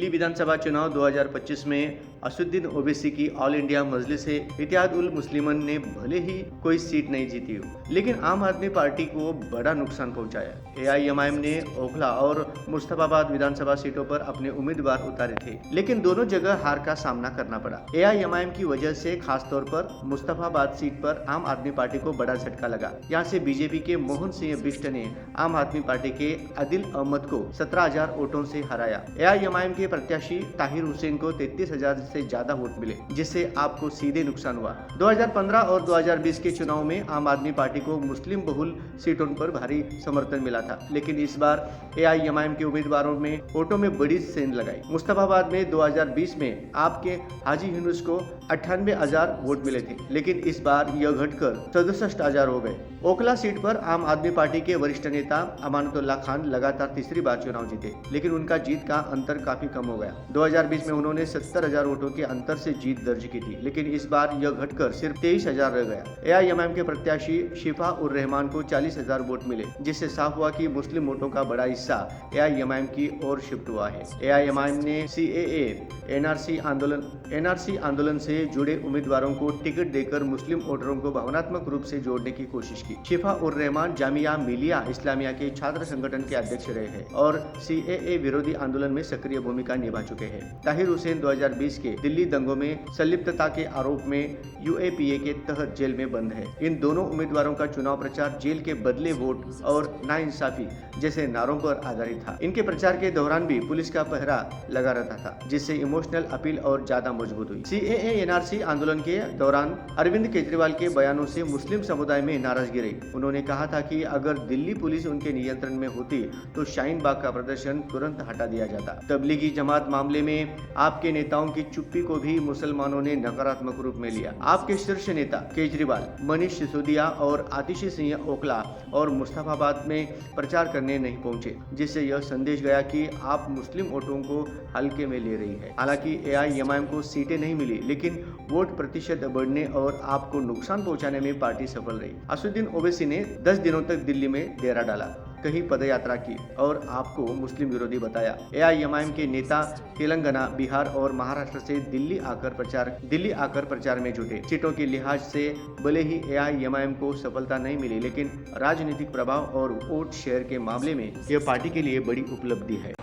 दिल्ली विधानसभा चुनाव 2025 में असुद्दीन ओवैसी की ऑल इंडिया मजलिस-ए-इत्तेहाद उल मुस्लिमीन ने भले ही कोई सीट नहीं जीती हो, लेकिन आम आदमी पार्टी को बड़ा नुकसान पहुंचाया। एआईएमआईएम ने ओखला और मुस्तफाबाद विधानसभा सीटों पर अपने उम्मीदवार उतारे थे, लेकिन दोनों जगह हार का सामना करना पड़ा। एआईएमआईएम की वजह से खासतौर पर मुस्तफाबाद सीट पर आम आदमी पार्टी को बड़ा झटका लगा। यहाँ से बीजेपी के मोहन सिंह बिष्ट ने आम आदमी पार्टी के आदिल अहमद को 17,000 वोटों से हराया। एआईएमआईएम के प्रत्याशी ताहिर हुसैन को 33,000 से ज्यादा वोट मिले, जिससे आपको सीधे नुकसान हुआ। 2015 और 2020 के चुनाव में आम आदमी पार्टी को मुस्लिम बहुल सीटों पर भारी समर्थन मिला था, लेकिन इस बार एआईएमआईएम के उम्मीदवारों में वोटों में बड़ी सेंध लगाई। मुस्तफाबाद में 2020 में आपके हाजी यूनुस को 98,000 वोट मिले थे, लेकिन इस बार यह घटकर 67,000 हो गए। ओखला सीट पर आम आदमी पार्टी के वरिष्ठ नेता अमानतुल्लाह खान लगातार तीसरी बार चुनाव जीते, लेकिन उनका जीत का अंतर काफी कम हो गया। 2020 में उन्होंने 70,000 वोटों के अंतर से जीत दर्ज की थी, लेकिन इस बार यह घटकर सिर्फ 23,000 रह गया। एआईएमआईएम के प्रत्याशी शिफा उर रहमान को 40,000 वोट मिले, जिससे साफ हुआ कि मुस्लिम वोटों का बड़ा हिस्सा एआईएमआईएम की ओर शिफ्ट हुआ है। एआईएमआईएम ने सीएए एनआरसी आंदोलन से जुड़े उम्मीदवारों को टिकट देकर मुस्लिम वोटरों को भावनात्मक रूप से जोड़ने की कोशिश की। शिफा उर रहमान जामिया मिलिया इस्लामिया के छात्र संगठन के अध्यक्ष रहे हैं और सीएए विरोधी आंदोलन में सक्रिय भूमिका निभा चुके हैं। ताहिर हुसैन 2020 के दिल्ली दंगों में संलिप्तता के आरोप में यूएपीए के तहत जेल में बंद है। इन दोनों उम्मीदवारों का चुनाव प्रचार जेल के बदले वोट और नाइंसाफी जैसे नारों पर आधारित था। इनके प्रचार के दौरान भी पुलिस का पहरा लगा रहता था, जिससे इमोशनल अपील और ज्यादा मजबूत हुई। सीएए एनआरसी आंदोलन के दौरान अरविंद केजरीवाल के बयानों से मुस्लिम समुदाय में नाराजगी रही। उन्होंने कहा था कि अगर दिल्ली पुलिस उनके नियंत्रण में होती तो शाहीन बाग का प्रदर्शन तुरंत हटा दिया जाता। तबलीगी जमात मामले में आपके नेताओं की चुप्पी को भी मुसलमानों ने नकारात्मक रूप में लिया। आपके शीर्ष नेता केजरीवाल, मनीष सिसोदिया और आतिशी सिंह ओखला और मुस्तफाबाद में प्रचार करने नहीं पहुंचे, जिससे यह संदेश गया कि आप मुस्लिम वोटों को हल्के में ले रही है। हालांकि एआईएमआईएम को सीटें नहीं मिली, लेकिन वोट प्रतिशत बढ़ने और आपको नुकसान पहुंचाने में पार्टी सफल रही। असुद्दीन ओवैसी ने 10 दिनों तक दिल्ली में डेरा डाला, कहीं पदयात्रा की और आपको मुस्लिम विरोधी बताया। एआईएमआईएम के नेता तेलंगाना, बिहार और महाराष्ट्र से दिल्ली आकर प्रचार में जुटे। सीटों के लिहाज से भले ही एआईएमआईएम को सफलता नहीं मिली, लेकिन राजनीतिक प्रभाव और वोट शेयर के मामले में यह पार्टी के लिए बड़ी उपलब्धि है।